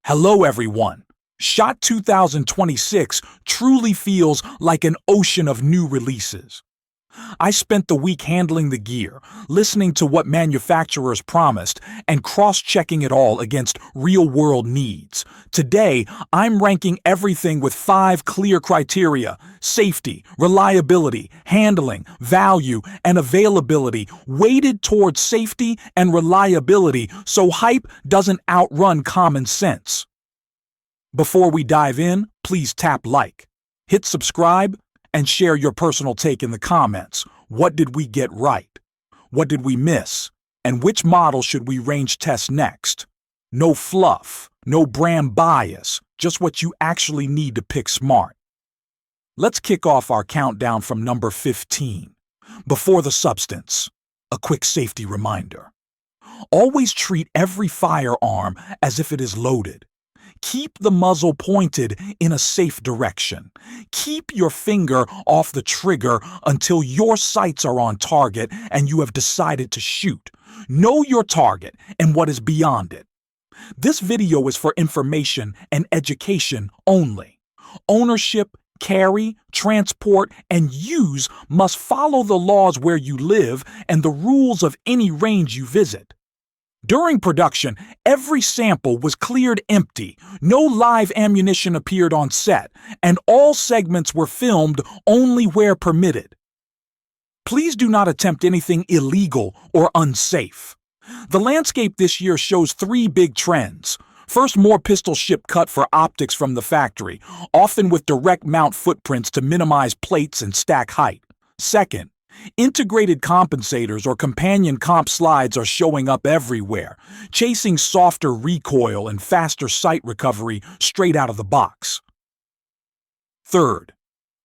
Hello everyone. SHOT 2026 truly feels like an ocean of new releases. I spent the week handling the gear, listening to what manufacturers promised, and cross-checking it all against real-world needs. Today, I'm ranking everything with 5 clear criteria: safety, reliability, handling, value, and availability, weighted towards safety and reliability so hype doesn't outrun common sense. Before we dive in, please tap like, hit subscribe, and share your personal take in the comments. What did we get right? What did we miss? And which model should we range test next? No fluff, no brand bias, just what you actually need to pick smart. Let's kick off our countdown from number 15. Before the substance, a quick safety reminder. Always treat every firearm as if it is loaded. Keep the muzzle pointed in a safe direction. Keep your finger off the trigger until your sights are on target and you have decided to shoot. Know your target and what is beyond it. This video is for information and education only. Ownership, carry, transport, and use must follow the laws where you live and the rules of any range you visit. During production, every sample was cleared empty, no live ammunition appeared on set, and all segments were filmed only where permitted. Please do not attempt anything illegal or unsafe. The landscape this year shows 3 big trends. First, more pistol ship cut for optics from the factory, often with direct mount footprints to minimize plates and stack height. Second, integrated compensators or companion comp slides are showing up everywhere, chasing softer recoil and faster sight recovery straight out of the box. Third,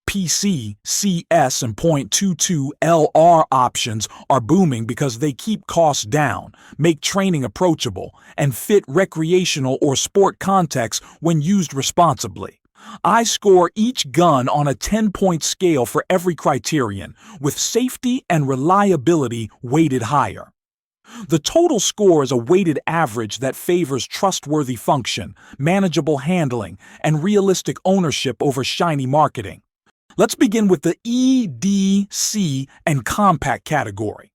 PC, CS, and .22 LR options are booming because they keep costs down, make training approachable, and fit recreational or sport contexts when used responsibly. I score each gun on a 10-point scale for every criterion, with safety and reliability weighted higher. The total score is a weighted average that favors trustworthy function, manageable handling, and realistic ownership over shiny marketing. Let's begin with the E, D, C, and compact category.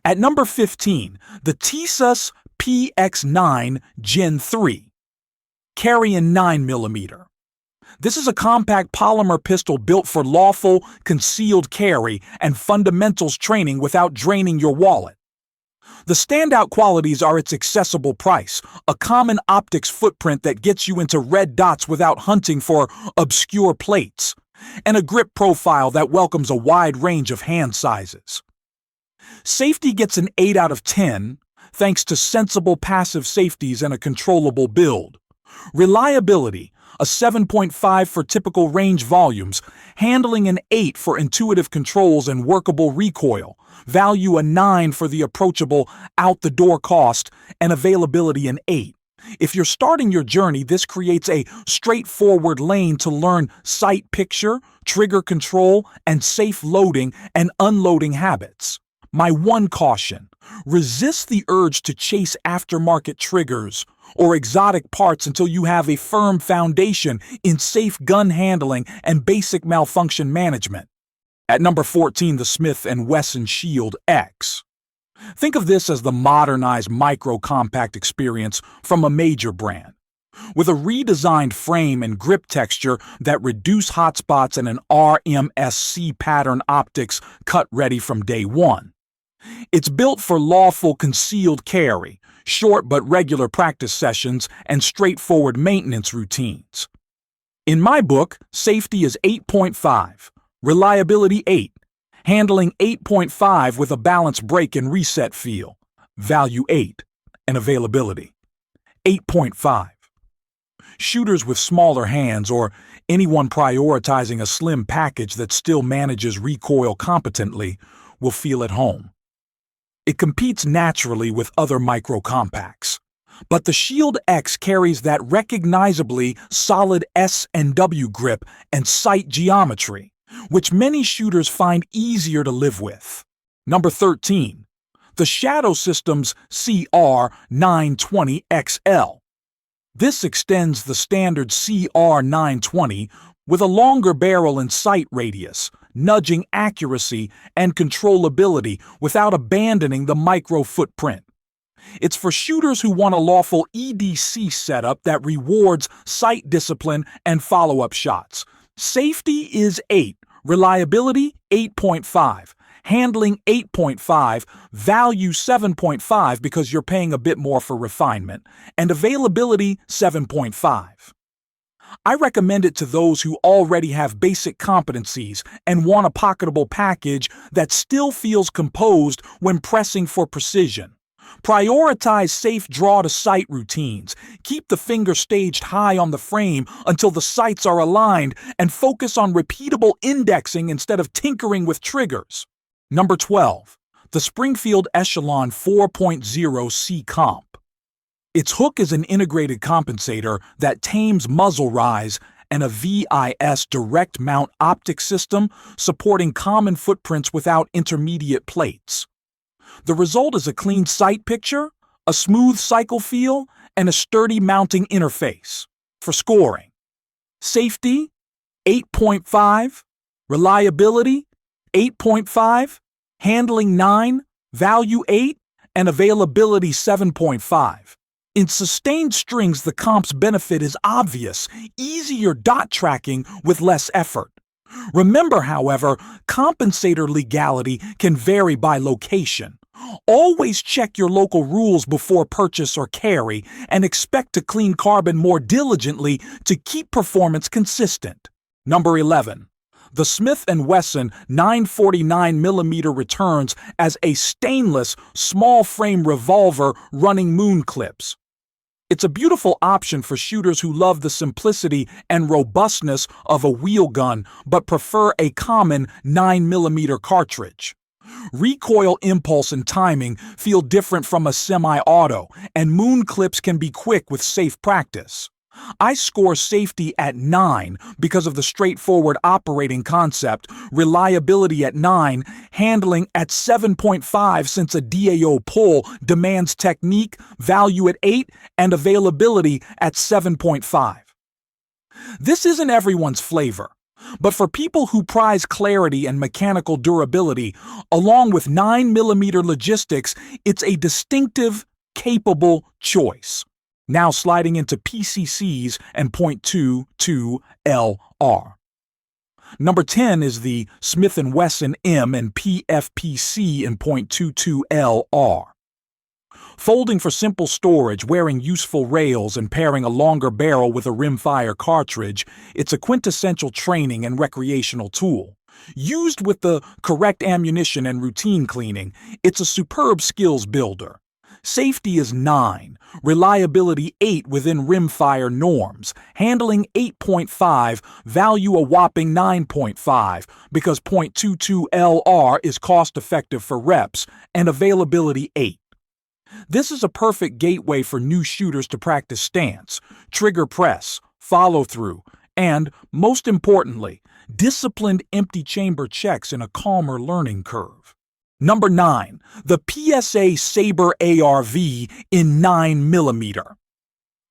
At number 15, the Tisas PX9 Gen 3, carrying 9mm. This is a compact polymer pistol built for lawful, concealed carry and fundamentals training without draining your wallet. The standout qualities are its accessible price, a common optics footprint that gets you into red dots without hunting for obscure plates, and a grip profile that welcomes a wide range of hand sizes. Safety gets an 8 out of 10, thanks to sensible passive safeties and a controllable build. Reliability, a 7.5 for typical range volumes, handling an 8 for intuitive controls and workable recoil, value a 9 for the approachable out-the-door cost, and availability an 8. If you're starting your journey, this creates a straightforward lane to learn sight picture, trigger control, and safe loading and unloading habits. My one caution: resist the urge to chase aftermarket triggers or exotic parts until you have a firm foundation in safe gun handling and basic malfunction management. At number 14, the Smith & Wesson Shield X. Think of this as the modernized micro-compact experience from a major brand. With a redesigned frame and grip texture that reduce hotspots and an RMSC pattern optics cut ready from day one. It's built for lawful concealed carry, short but regular practice sessions, and straightforward maintenance routines. In my book, safety is 8.5, reliability 8, handling 8.5 with a balanced break and reset feel, value 8, and availability 8.5. Shooters with smaller hands or anyone prioritizing a slim package that still manages recoil competently will feel at home. It competes naturally with other micro-compacts, but the Shield X carries that recognizably solid S&W grip and sight geometry, which many shooters find easier to live with. Number 13, the Shadow Systems CR920XL. This extends the standard CR920 with a longer barrel and sight radius, nudging accuracy and controllability without abandoning the micro footprint. It's for shooters who want a lawful EDC setup that rewards sight discipline and follow-up shots. Safety is 8, reliability 8.5, handling 8.5, value 7.5 because you're paying a bit more for refinement, and availability 7.5. I recommend it to those who already have basic competencies and want a pocketable package that still feels composed when pressing for precision. Prioritize safe draw-to-sight routines, keep the finger staged high on the frame until the sights are aligned, and focus on repeatable indexing instead of tinkering with triggers. Number 12. The Springfield Echelon 4.0 C Comp. Its hook is an integrated compensator that tames muzzle rise and a VIS direct mount optic system supporting common footprints without intermediate plates. The result is a clean sight picture, a smooth cycle feel, and a sturdy mounting interface. For scoring: safety 8.5, reliability 8.5, handling 9, value 8, and availability 7.5. In sustained strings, the comp's benefit is obvious: easier dot tracking with less effort. Remember, however, compensator legality can vary by location. Always check your local rules before purchase or carry, and expect to clean carbon more diligently to keep performance consistent. Number 11. The Smith & Wesson 949mm returns as a stainless, small-frame revolver running moon clips. It's a beautiful option for shooters who love the simplicity and robustness of a wheel gun but prefer a common 9mm cartridge. Recoil impulse and timing feel different from a semi-auto, and moon clips can be quick with safe practice. I score safety at 9 because of the straightforward operating concept, reliability at 9, handling at 7.5 since a DAO pull demands technique, value at 8, and availability at 7.5. This isn't everyone's flavor, but for people who prize clarity and mechanical durability, along with 9mm logistics, it's a distinctive, capable choice. Now sliding into PCCs and .22 LR. Number 10 is the Smith & Wesson M&P FPC in .22 LR. Folding for simple storage, wearing useful rails, and pairing a longer barrel with a rimfire cartridge, it's a quintessential training and recreational tool. Used with the correct ammunition and routine cleaning, it's a superb skills builder. Safety is 9, reliability 8 within rimfire norms, handling 8.5, value a whopping 9.5 because .22 LR is cost-effective for reps, and availability 8. This is a perfect gateway for new shooters to practice stance, trigger press, follow-through, and, most importantly, disciplined empty chamber checks in a calmer learning curve. Number 9. The PSA Saber ARV in 9mm.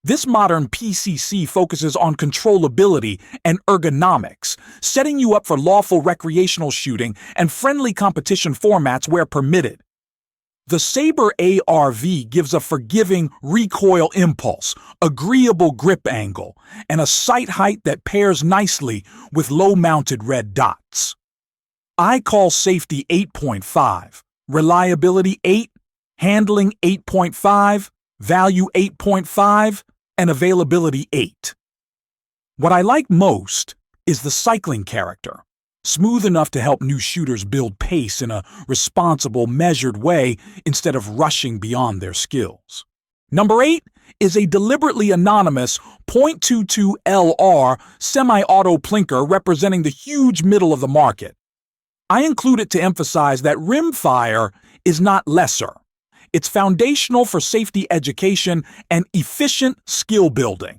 This modern PCC focuses on controllability and ergonomics, setting you up for lawful recreational shooting and friendly competition formats where permitted. The Saber ARV gives a forgiving recoil impulse, agreeable grip angle, and a sight height that pairs nicely with low-mounted red dots. I call safety 8.5, reliability 8, handling 8.5, value 8.5, and availability 8. What I like most is the cycling character, smooth enough to help new shooters build pace in a responsible, measured way instead of rushing beyond their skills. Number 8 is a deliberately anonymous .22 LR semi-auto plinker representing the huge middle of the market. I include it to emphasize that rimfire is not lesser. It's foundational for safety education and efficient skill building.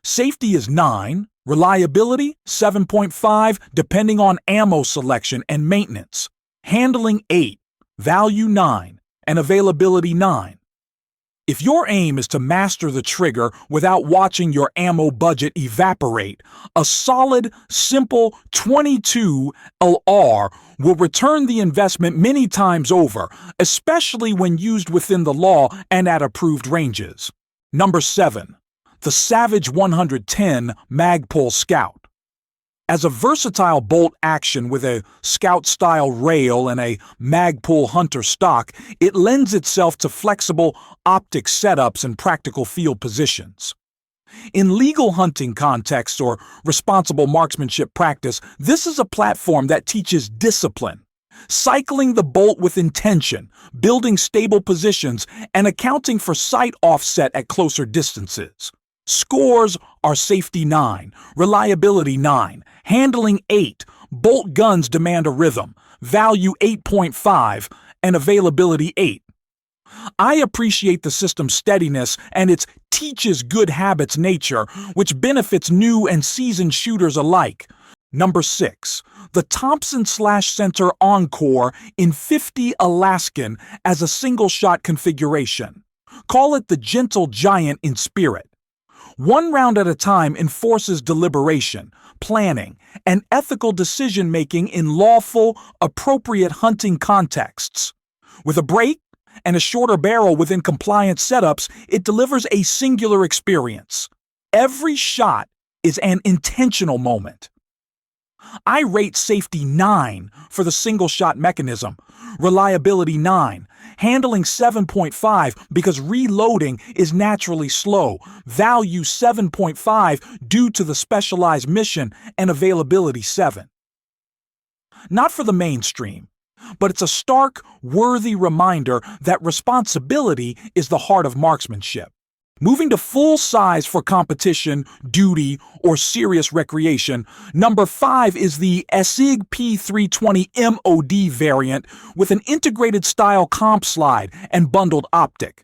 Safety is 9, reliability 7.5 depending on ammo selection and maintenance, handling 8, value 9, and availability 9. If your aim is to master the trigger without watching your ammo budget evaporate, a solid, simple 22 LR will return the investment many times over, especially when used within the law and at approved ranges. Number 7. The Savage 110 Magpul Scout. As a versatile bolt action with a Scout-style rail and a Magpul Hunter stock, it lends itself to flexible optic setups and practical field positions. In legal hunting contexts or responsible marksmanship practice, this is a platform that teaches discipline, cycling the bolt with intention, building stable positions, and accounting for sight offset at closer distances. Scores are safety 9, reliability 9, handling 8, bolt guns demand a rhythm, value 8.5, and availability 8. I appreciate the system's steadiness and its teaches good habits nature, which benefits new and seasoned shooters alike. Number 6. The Thompson/Center Encore in 50 Alaskan as a single-shot configuration. Call it the gentle giant in spirit. One round at a time enforces deliberation, planning, and ethical decision-making in lawful, appropriate hunting contexts. With a break and a shorter barrel within compliant setups, it delivers a singular experience. Every shot is an intentional moment. I rate safety 9 for the single-shot mechanism, reliability 9, handling 7.5 because reloading is naturally slow, value 7.5 due to the specialized mission, and availability 7. Not for the mainstream, but it's a stark, worthy reminder that responsibility is the heart of marksmanship. Moving to full size for competition, duty, or serious recreation, number 5 is the ESIG P320 MOD variant with an integrated style comp slide and bundled optic.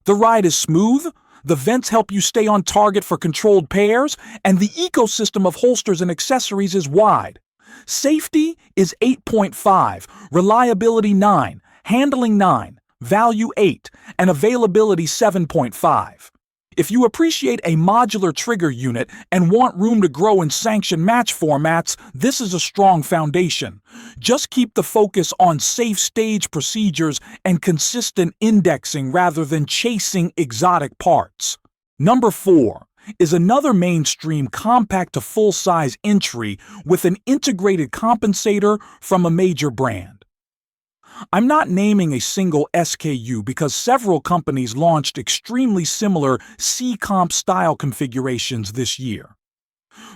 The ride is smooth, the vents help you stay on target for controlled pairs, and the ecosystem of holsters and accessories is wide. Safety is 8.5, reliability 9, handling 9, value 8, and availability 7.5. If you appreciate a modular trigger unit and want room to grow in sanctioned match formats, this is a strong foundation. Just keep the focus on safe stage procedures and consistent indexing rather than chasing exotic parts. Number 4 is another mainstream compact to full-size entry with an integrated compensator from a major brand. I'm not naming a single SKU because several companies launched extremely similar C-Comp style configurations this year.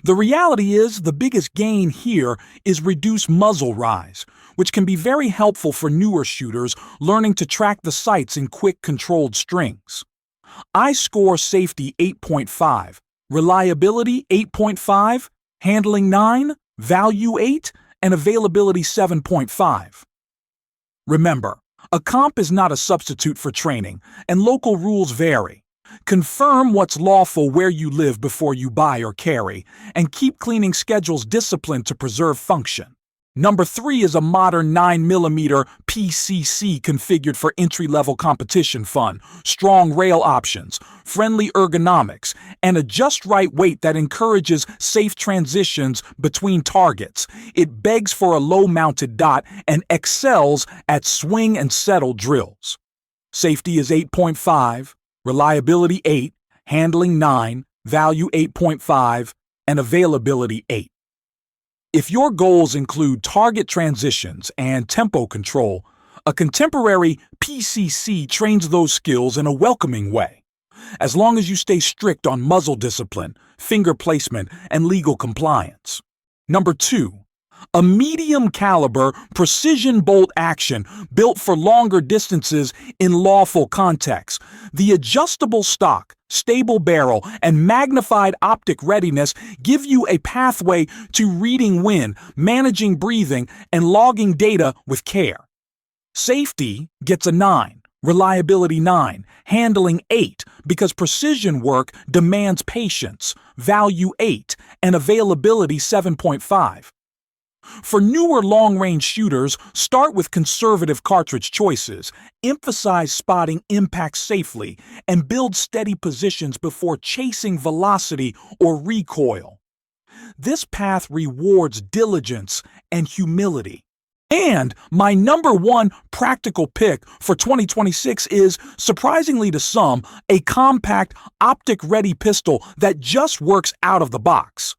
The reality is the biggest gain here is reduced muzzle rise, which can be very helpful for newer shooters learning to track the sights in quick controlled strings. I score safety 8.5, reliability 8.5, handling 9, value 8, and availability 7.5. Remember, a comp is not a substitute for training, and local rules vary. Confirm what's lawful where you live before you buy or carry, and keep cleaning schedules disciplined to preserve function. Number 3 is a modern 9mm PCC configured for entry-level competition fun, strong rail options, friendly ergonomics, and a just right weight that encourages safe transitions between targets. It begs for a low-mounted dot and excels at swing and settle drills. Safety is 8.5, reliability 8, handling 9, value 8.5, and availability 8. If your goals include target transitions and tempo control, a contemporary PCC trains those skills in a welcoming way, as long as you stay strict on muzzle discipline, finger placement, and legal compliance. Number 2, a medium caliber precision bolt action built for longer distances in lawful contexts. The adjustable stock, stable barrel, and magnified optic readiness give you a pathway to reading wind, managing breathing, and logging data with care. Safety gets a 9, reliability 9, handling 8 because precision work demands patience, value 8, and availability 7.5. For newer long-range shooters, start with conservative cartridge choices, emphasize spotting impact safely, and build steady positions before chasing velocity or recoil. This path rewards diligence and humility. And my number one practical pick for 2026 is, surprisingly to some, a compact, optic-ready pistol that just works out of the box.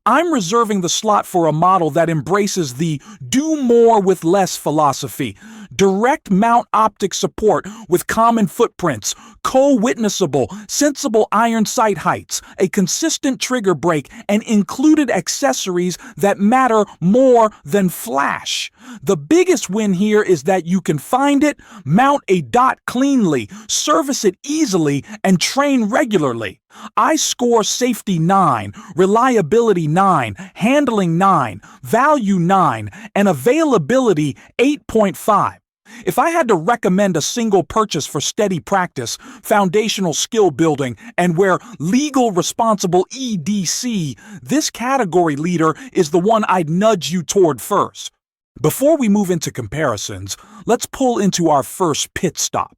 I'm reserving the slot for a model that embraces the do more with less philosophy, direct mount optic support with common footprints, co-witnessable, sensible iron sight heights, a consistent trigger break, and included accessories that matter more than flash. The biggest win here is that you can find it, mount a dot cleanly, service it easily, and train regularly. I score safety 9, reliability 9, handling 9, value 9, and availability 8.5. If I had to recommend a single purchase for steady practice, foundational skill building, and where legal responsible EDC, this category leader is the one I'd nudge you toward first. Before we move into comparisons, let's pull into our first pit stop: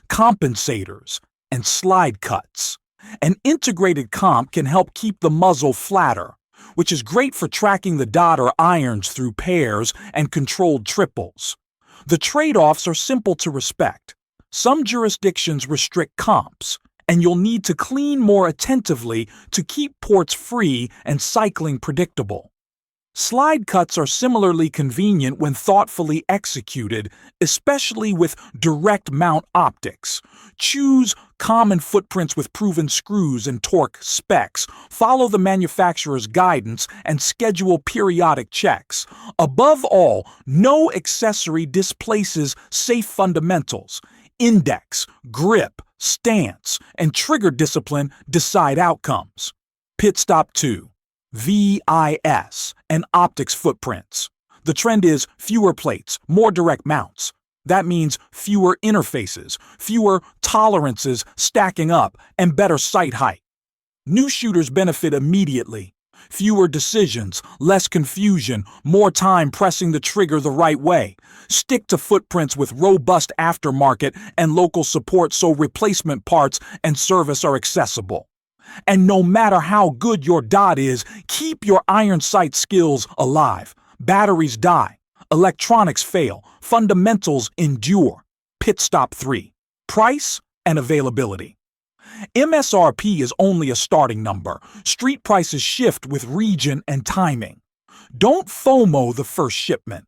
compensators and slide cuts. An integrated comp can help keep the muzzle flatter, which is great for tracking the dot or irons through pairs and controlled triples. The trade-offs are simple to respect. Some jurisdictions restrict comps, and you'll need to clean more attentively to keep ports free and cycling predictable. Slide cuts are similarly convenient when thoughtfully executed, especially with direct mount optics. Choose common footprints with proven screws and torque specs. Follow the manufacturer's guidance and schedule periodic checks. Above all, no accessory displaces safe fundamentals. Index, grip, stance, and trigger discipline decide outcomes. Pit stop 2. VIS and optics footprints. The trend is fewer plates, more direct mounts. That means fewer interfaces, fewer tolerances stacking up, and better sight height. New shooters benefit immediately. Fewer decisions, less confusion, more time pressing the trigger the right way. Stick to footprints with robust aftermarket and local support so replacement parts and service are accessible. And no matter how good your dot is, keep your iron sight skills alive. Batteries die. Electronics fail. Fundamentals endure. Pit stop 3. Price and availability. MSRP is only a starting number. Street prices shift with region and timing. Don't FOMO the first shipment.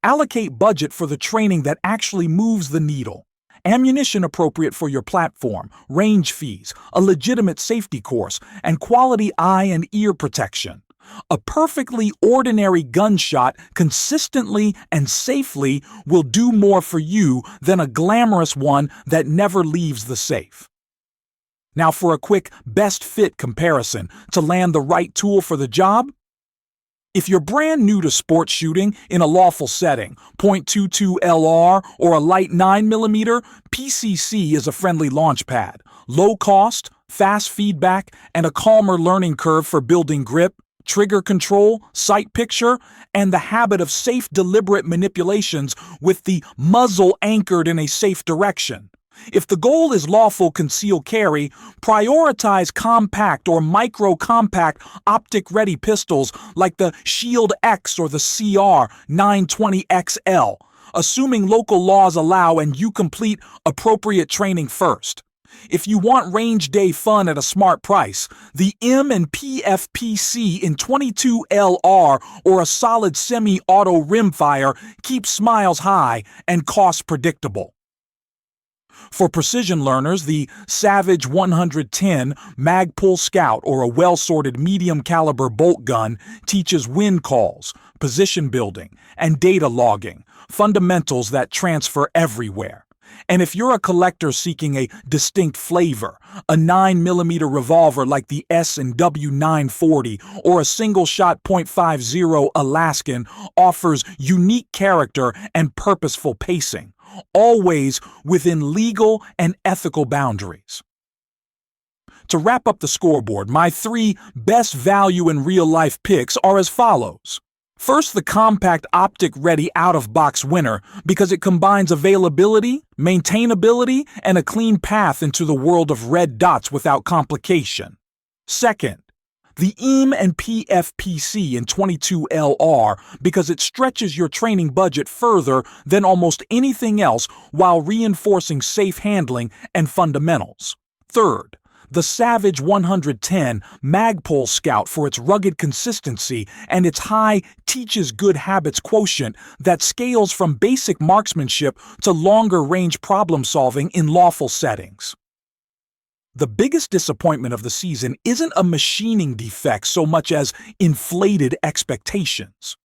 Allocate budget for the training that actually moves the needle. Ammunition appropriate for your platform, range fees, a legitimate safety course, and quality eye and ear protection. A perfectly ordinary gunshot consistently and safely will do more for you than a glamorous one that never leaves the safe. Now for a quick best fit comparison to land the right tool for the job. If you're brand new to sports shooting in a lawful setting, .22 LR or a light 9mm, PCC is a friendly launchpad. Low cost, fast feedback, and a calmer learning curve for building grip, trigger control, sight picture, and the habit of safe, deliberate manipulations with the muzzle anchored in a safe direction. If the goal is lawful concealed carry, prioritize compact or micro-compact optic-ready pistols like the Shield X or the CR 920XL, assuming local laws allow and you complete appropriate training first. If you want range day fun at a smart price, the M&P FPC in .22 LR or a solid semi-auto rimfire keeps smiles high and costs predictable. For precision learners, the Savage 110 Magpul Scout or a well-sorted medium-caliber bolt gun teaches wind calls, position building, and data logging, fundamentals that transfer everywhere. And if you're a collector seeking a distinct flavor, a 9mm revolver like the S&W 940 or a single-shot .50 Alaskan offers unique character and purposeful pacing, always within legal and ethical boundaries. To wrap up the scoreboard, my 3 best value in real-life picks are as follows. First, the compact optic-ready out-of-box winner because it combines availability, maintainability, and a clean path into the world of red dots without complication. Second, the M&P FPC in 22LR because it stretches your training budget further than almost anything else while reinforcing safe handling and fundamentals. Third, the Savage 110 Magpul Scout for its rugged consistency and its high teaches good habits quotient that scales from basic marksmanship to longer-range problem-solving in lawful settings. The biggest disappointment of the season isn't a machining defect so much as inflated expectations.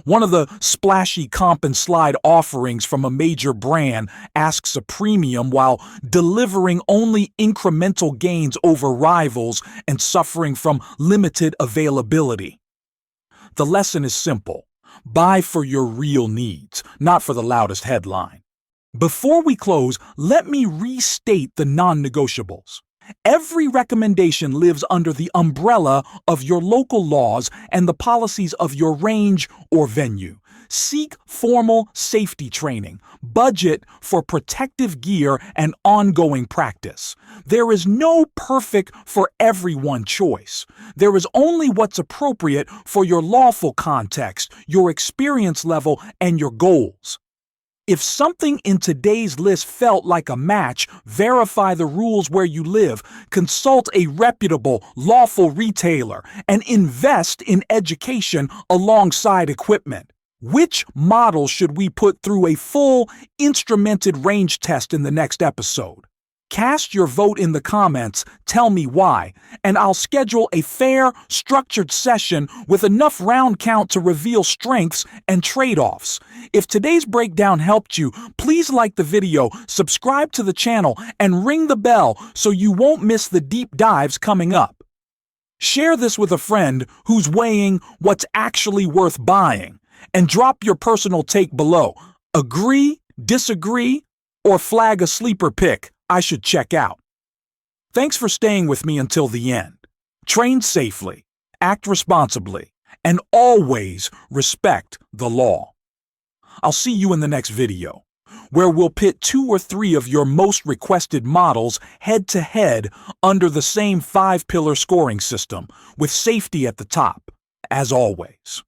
One of the splashy comp and slide offerings from a major brand asks a premium while delivering only incremental gains over rivals and suffering from limited availability. The lesson is simple. Buy for your real needs, not for the loudest headline. Before we close, let me restate the non-negotiables. Every recommendation lives under the umbrella of your local laws and the policies of your range or venue. Seek formal safety training, budget for protective gear and ongoing practice. There is no perfect for everyone choice. There is only what's appropriate for your lawful context, your experience level, and your goals. If something in today's list felt like a match, verify the rules where you live, consult a reputable, lawful retailer, and invest in education alongside equipment. Which model should we put through a full, instrumented range test in the next episode? Cast your vote in the comments, tell me why, and I'll schedule a fair, structured session with enough round count to reveal strengths and trade-offs. If today's breakdown helped you, please like the video, subscribe to the channel, and ring the bell so you won't miss the deep dives coming up. Share this with a friend who's weighing what's actually worth buying, and drop your personal take below. Agree, disagree, or flag a sleeper pick I should check out. Thanks for staying with me until the end. Train safely, act responsibly, and always respect the law. I'll see you in the next video, where we'll pit 2 or 3 of your most requested models head-to-head under the same 5-pillar scoring system, with safety at the top, as always.